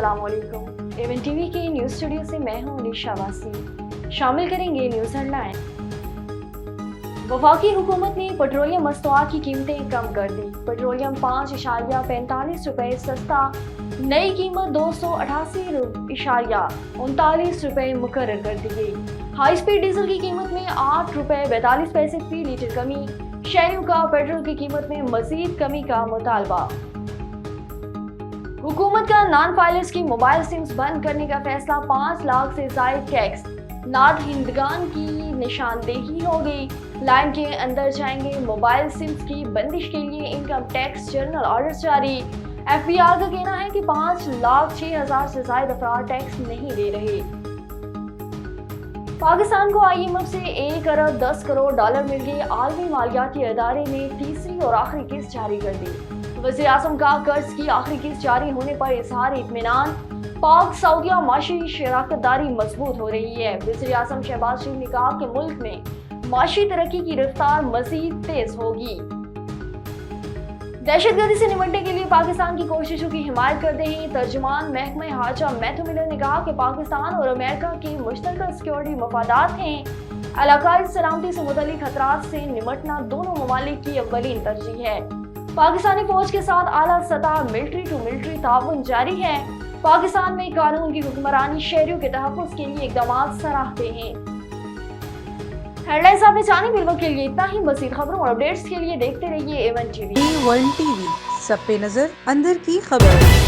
अस्सलाम वालेकुम। Avon TV के न्यूज़ स्टूडियो से मैं हूं अलीशा वासी। शामिल करेंगे न्यूज़ हेडलाइन। वफाकी हुकूमत ने पेट्रोलियम मस्तूआत की कीमतें कम कर दी। पेट्रोलियम 5.45 रुपए सस्ता, नई कीमत 288.39 रुपए मुकर्रर कर दी गई। हाई स्पीड डीजल की कीमत में 8 रुपए 42 पैसे फी लीटर कमी। शहरियों का पेट्रोल की कीमत में मजीद कमी का मुतालबा। हुकूमत का नॉन फाइलर्स की मोबाइल सिम्स बंद करने का फैसला। 5 लाख से जायद टैक्स नादहिंदगान की निशानदेही हो गई। लाइन के अंदर जाएंगे। मोबाइल सिम्स की बंदिश के लिए इनकम टैक्स जनरल ऑर्डर जारी। FBI का कहना है कि 5,06,000 से जायद अफराद टैक्स नहीं दे रहे। पाकिस्तान को IMF से 1 अरब 10 करोड़ डॉलर मिल गए। आलमी मालियाती अदारे ने तीसरी और आखिरी किस्त जारी कर दी। वज़ीर आज़म का कर्ज की आखिरी किस्त जारी होने पर इजहार इत्मीनान। पाक सऊदिया माशी शराकतदारी मजबूत हो रही है। वज़ीर आज़म शहबाज शरीफ ने कहा कि मुल्क में माशी तरक्की की रफ्तार मजीद तेज होगी। दहशतगर्दी से निपटने के लिए पाकिस्तान की कोशिशों की हिमायत करते हैं तर्जुमान महकमा हाजा मैथ्यू मिलर ने कहा कि पाकिस्तान और अमेरिका के मुश्तरका सिक्योरिटी मफादात हैं। इलाकाई सलामती से मुतल्लिक खतरात से निपटना दोनों ममालिक की अव्वलीन तरजीह है। पाकिस्तानी फौज के साथ आला सतह मिलिट्री टू मिलिट्री ताउन जारी है। पाकिस्तान में कानून की हुक्मरानी शहरियों के तहफ़्फ़ुज़ के लिए इक़दाम सराहते हैं। हेडलाइंस आपने जानी। बिल वक्त के लिए इतना ही। मज़ीद खबरों और अपडेट्स के लिए देखते रहिए A1 TV। A1 TV, सब पे नजर, अंदर की खबर।